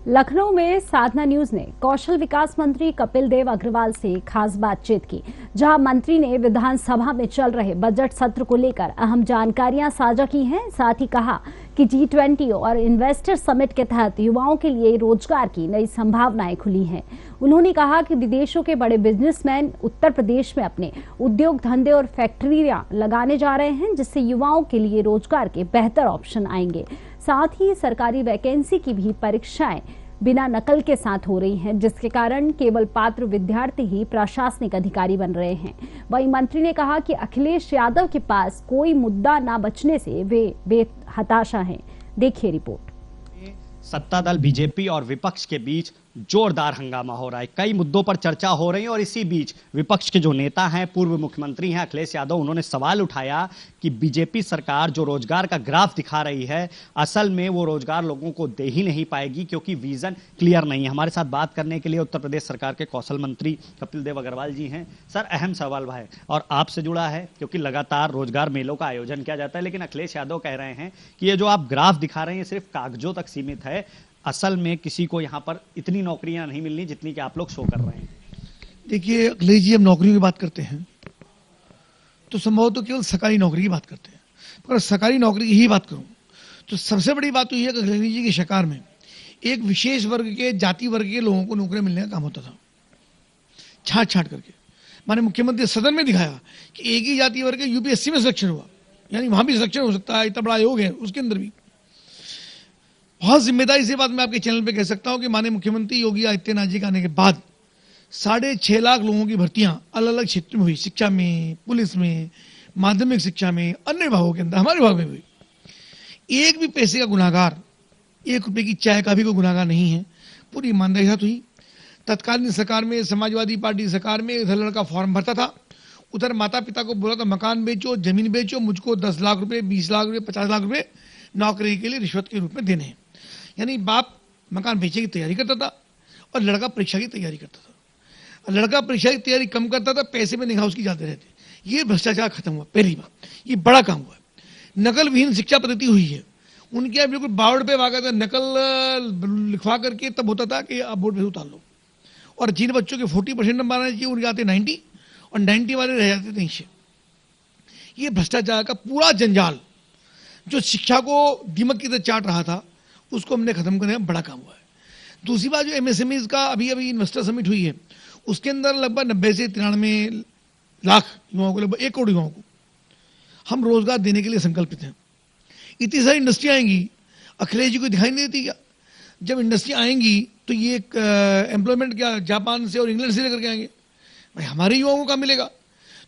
लखनऊ में साधना न्यूज ने कौशल विकास मंत्री कपिल देव अग्रवाल से खास बातचीत की, जहां मंत्री ने विधानसभा में चल रहे बजट सत्र को लेकर अहम जानकारियां साझा की हैं। साथ ही कहा कि G20 और इन्वेस्टर समिट के तहत युवाओं के लिए रोजगार की नई संभावनाएं खुली हैं। उन्होंने कहा कि विदेशों के बड़े बिजनेसमैन उत्तर प्रदेश में अपने उद्योग धंधे और फैक्ट्रियां लगाने जा रहे हैं, जिससे युवाओं के लिए रोजगार के बेहतर ऑप्शन आएंगे। साथ ही सरकारी वैकेंसी की भी परीक्षाएं बिना नकल के साथ हो रही हैं, जिसके कारण केवल पात्र विद्यार्थी ही प्रशासनिक अधिकारी बन रहे हैं। वहीं मंत्री ने कहा कि अखिलेश यादव के पास कोई मुद्दा न बचने से वे बेहताशा हैं। देखिए रिपोर्ट। सत्ता दल बीजेपी और विपक्ष के बीच जोरदार हंगामा हो रहा है। कई मुद्दों पर चर्चा हो रही है और इसी बीच विपक्ष के जो नेता हैं, पूर्व मुख्यमंत्री हैं अखिलेश यादव, उन्होंने सवाल उठाया कि बीजेपी सरकार जो रोजगार का ग्राफ दिखा रही है, असल में वो रोजगार लोगों को दे ही नहीं पाएगी क्योंकि विजन क्लियर नहीं है। हमारे साथ बात करने के लिए उत्तर प्रदेश सरकार के कौशल मंत्री कपिल देव अग्रवाल जी हैं। सर, अहम सवाल है और आपसे जुड़ा है क्योंकि लगातार रोजगार मेलों का आयोजन किया जाता है, लेकिन अखिलेश यादव कह रहे हैं कि ये जो आप ग्राफ दिखा रहे हैं सिर्फ कागजों तक सीमित है। असल में किसी को यहाँ पर इतनी नौकरियां नहीं मिलनी जितनी कि आप लोग शो कर रहे हैं। देखिए अखिलेश जी, हम नौकरियों की बात करते हैं तो संभवतः तो केवल सरकारी नौकरी की बात करते हैं, पर सरकारी नौकरी की ही बात करूं तो सबसे बड़ी बात तो यह है कि अखिलेश जी की सरकार में एक विशेष वर्ग के, जाति वर्ग के लोगों को नौकरी मिलने का काम होता था, छाट छाट करके। माननीय मुख्यमंत्री सदन में दिखाया कि एक ही जाति वर्ग के UPSC में सिलेक्शन हुआ, यानी वहां भी सिलेक्शन हो सकता है, इतना बड़ा आयोग है, उसके अंदर भी। बहुत जिम्मेदारी से बात मैं आपके चैनल पे कह सकता हूं कि माननीय मुख्यमंत्री योगी आदित्यनाथ जी के आने के बाद 6.5 लाख लोगों की भर्तियां अलग अलग क्षेत्र में हुई, शिक्षा में, पुलिस में, माध्यमिक शिक्षा में, अन्य विभागों के अंदर, हमारे विभाग में हुई। एक भी पैसे का गुनाहगार, 1 रुपए की चाय का भी कोई गुनाहगार नहीं है, पूरी ईमानदारी के साथ हुई। तत्कालीन सरकार में, समाजवादी पार्टी सरकार में, इधर लड़का फॉर्म भरता था, उधर माता पिता को बोला था मकान बेचो, जमीन बेचो, मुझको 10 लाख रुपए, 20 लाख रुपए, 50 लाख रुपए नौकरी के लिए रिश्वत के रूप में देने हैं। यानी बाप मकान बेचने की तैयारी करता था और लड़का परीक्षा की तैयारी करता था। लड़का परीक्षा की तैयारी कम करता था, पैसे में निगाह उसकी जाते रहते। ये भ्रष्टाचार खत्म हुआ, पहली बात, ये बड़ा काम हुआ। नकल विहीन शिक्षा पद्धति हुई है। उनके यहाँ बिल्कुल 52 रुपये मांगा था, नकल लिखवा करके तब होता था कि आप बोर्ड पे उतार लो। और जिन बच्चों के 40% नंबर आने चाहिए उनके आते 90 और 90 वाले रह जाते थे नीचे। ये भ्रष्टाचार का पूरा जंजाल जो शिक्षा को दीमक की तरह चाट रहा था, उसको हमने खत्म करने का बड़ा काम हुआ है। दूसरी बात, जो MSMEs का अभी इन्वेस्टर समिट हुई है, उसके अंदर लगभग 90 से 93 लाख युवाओं को, लगभग 1 करोड़ युवाओं को हम रोजगार देने के लिए संकल्पित हैं। इतनी सारी इंडस्ट्री आएंगी, अखिलेश जी को दिखाई नहीं देती क्या? जब इंडस्ट्री आएंगी तो ये एम्प्लॉयमेंट क्या जापान से और इंग्लैंड से लेकर के आएंगे, भाई हमारे युवाओं को काम मिलेगा?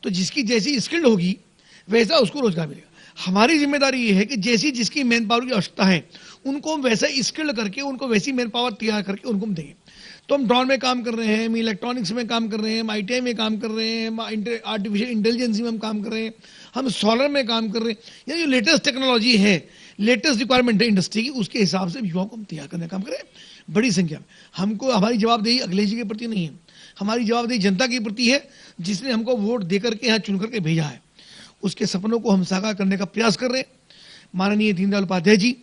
तो जिसकी जैसी स्किल्ड होगी वैसा उसको रोजगार मिलेगा। हमारी जिम्मेदारी ये है कि जैसी जिसकी मैन पावर की आवश्यकता है उनको हम वैसा स्किल्ड करके, उनको वैसी मैन पावर तैयार करके उनको हम देंगे। तो हम ड्रोन में काम कर रहे हैं, हम इलेक्ट्रॉनिक्स में काम कर रहे हैं, हम ITI में काम कर रहे हैं, हम आर्टिफिशियल इंटेलिजेंस में हम काम कर रहे हैं, हम सोलर में काम कर रहे हैं। यानी जो लेटेस्ट टेक्नोलॉजी है, लेटेस्ट रिक्वायरमेंट है इंडस्ट्री की, उसके हिसाब से युवाओं को हम तैयार करने का काम करें बड़ी संख्या में। हमको, हमारी जवाबदेही अखिलेश जी के प्रति नहीं है, हमारी जवाबदेही जनता के प्रति है, जिसने हमको वोट देकर के यहाँ चुन करके भेजा है। उसके सपनों को हम साकार करने का प्रयास कर रहे हैं। माननीय दीनदयाल उपाध्याय जी,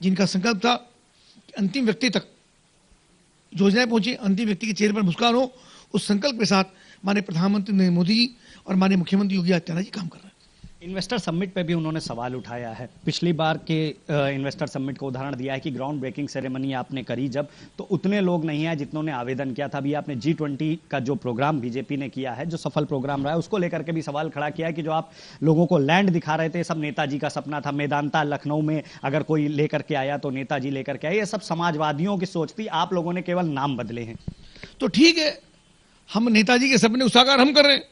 जिनका संकल्प था कि अंतिम व्यक्ति तक योजनाएं पहुंचे, अंतिम व्यक्ति के चेहरे पर मुस्कान हो, उस संकल्प के साथ माननीय प्रधानमंत्री नरेंद्र मोदी जी और माननीय मुख्यमंत्री योगी आदित्यनाथ जी काम कर रहे हैं। इन्वेस्टर समिट पे भी उन्होंने सवाल उठाया है। पिछली बार के इन्वेस्टर समिट को उदाहरण दिया है कि ग्राउंड ब्रेकिंग सेरेमनी आपने करी जब, तो उतने लोग नहीं आए जितनों ने आवेदन किया था। अभी आपने G20 का जो प्रोग्राम बीजेपी ने किया है, जो सफल प्रोग्राम रहा है, उसको लेकर के भी सवाल खड़ा किया है कि जो आप लोगों को लैंड दिखा रहे थे, सब नेताजी का सपना था। मेदांता लखनऊ में अगर कोई लेकर के आया तो नेताजी लेकर के आया, ये सब समाजवादियों की सोच थी, आप लोगों ने केवल नाम बदले हैं। तो ठीक है, हम नेताजी के सपने साकार हम कर रहे हैं।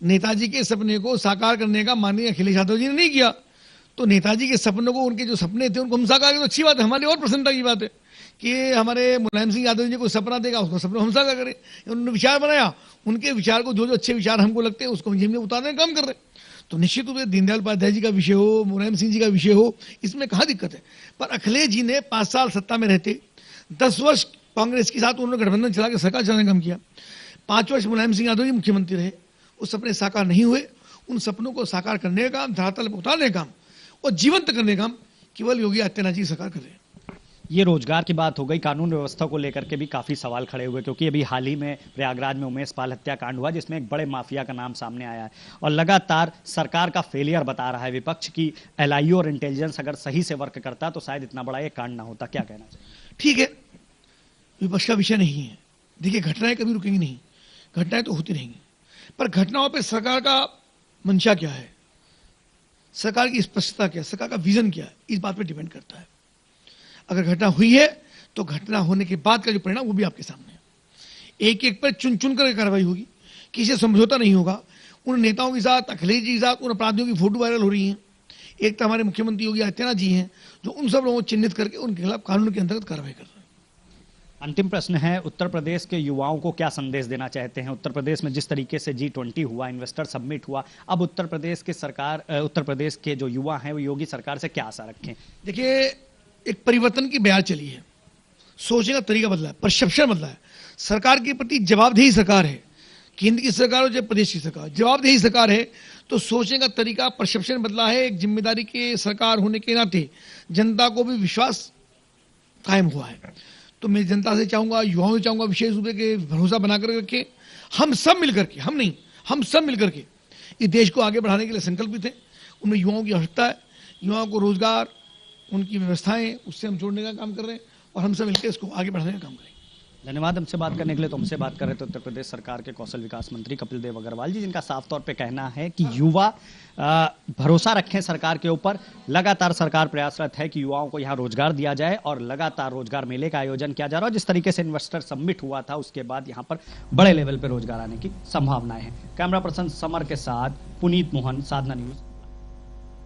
नेताजी के सपने को साकार करने का माननीय अखिलेश यादव जी ने नहीं किया, तो नेताजी के सपनों को, उनके जो सपने थे उनको हम साकार करें तो अच्छी बात है। हमारी और प्रसन्नता की बात है कि हमारे मुलायम सिंह यादव जी को सपना देगा, उसको सपना हम साकार करें। उन्होंने विचार बनाया, उनके विचार को, जो जो अच्छे विचार हमको लगते हैं उसको हम उतारने का काम कर रहे हैं। तो निश्चित रूप से दीनदयाल उपाध्याय जी का विषय हो, मुलायम सिंह जी का विषय हो, इसमें कहाँ दिक्कत है। पर अखिलेश जी ने 5 साल सत्ता में रहते, 10 वर्ष कांग्रेस के साथ उन्होंने गठबंधन चला के सरकार चलाने का काम किया, 5 वर्ष मुलायम सिंह यादव जी मुख्यमंत्री रहे, उस सपने साकार नहीं हुए। उन सपनों को साकार करने का काम, धरातल पर उतारने का काम और जीवंत करने का काम केवल योगी आदित्यनाथ जी सरकार कर रहे हैं। ये रोजगार की बात हो गई, कानून व्यवस्था को लेकर के भी काफी सवाल खड़े हुए, क्योंकि अभी हाल ही में प्रयागराज में उमेश पाल हत्याकांड हुआ जिसमें एक बड़े माफिया का नाम सामने आया है और लगातार सरकार का फेलियर बता रहा है विपक्ष की। एलआईयू और इंटेलिजेंस अगर सही से वर्क करता तो शायद इतना बड़ा ये कांड ना होता। क्या कहना चाहिए? ठीक है, विपक्ष का विषय नहीं है। देखिए, घटनाएं कभी रुकेंगी नहीं, घटनाएं तो होती रहेंगी, पर घटनाओं पर सरकार का मंशा क्या है, सरकार की स्पष्टता क्या है, सरकार का विजन क्या है, इस बात पर डिपेंड करता है। अगर घटना हुई है तो घटना होने के बाद का जो परिणाम वो भी आपके सामने है। एक एक पर चुन चुन कर कार्रवाई होगी, किसी से समझौता नहीं होगा। उन नेताओं के साथ, अखिलेश जी के साथ उन अपराधियों की फोटो वायरल हो रही है। एक तो हमारे मुख्यमंत्री योगी आदित्यनाथ जी हैं जो उन सब लोगों को चिन्हित करके उनके खिलाफ कानून के अंतर्गत कार्रवाई कर रहे हैं। अंतिम प्रश्न है, उत्तर प्रदेश के युवाओं को क्या संदेश देना चाहते हैं? उत्तर प्रदेश में जिस तरीके से G20 हुआ, इन्वेस्टर समिट हुआ, अब उत्तर प्रदेश के जो युवा हैं वो योगी सरकार से क्या आशा रखें? देखिए, एक परिवर्तन की बयार चली है, सोचने का तरीका बदला है, परसेप्शन बदला है। सरकार के प्रति जवाबदेही सरकार है, केंद्र की सरकार और प्रदेश की सरकार जवाबदेही सरकार है, तो सोचने का तरीका, परसेप्शन बदला है। एक जिम्मेदारी के सरकार होने के नाते जनता को भी विश्वास कायम हुआ है। तो मैं जनता से चाहूंगा, युवाओं से चाहूंगा विशेष रूप से भरोसा बनाकर रखें। हम सब मिलकर के, हम नहीं, हम सब मिलकर के इस देश को आगे बढ़ाने के लिए संकल्पित हैं। उनमें युवाओं की आवश्यकता है, युवाओं को रोजगार, उनकी व्यवस्थाएं, उससे हम जोड़ने का काम कर रहे हैं और हम सब मिलकर इसको आगे बढ़ाने का काम करेंगे। धन्यवाद हमसे बात करने के लिए। तो हमसे बात कर रहे थे उत्तर प्रदेश सरकार के कौशल विकास मंत्री कपिल देव अग्रवाल जी, जिनका साफ तौर पे कहना है कि युवा भरोसा रखें सरकार के ऊपर। लगातार सरकार प्रयासरत है कि युवाओं को यहाँ रोजगार दिया जाए और लगातार रोजगार मेले का आयोजन किया जा रहा है। जिस तरीके से इन्वेस्टर समिट हुआ था उसके बाद यहाँ पर बड़े लेवल पर रोजगार आने की संभावनाएं हैं। कैमरा पर्सन समर के साथ पुनीत मोहन, साधना न्यूज।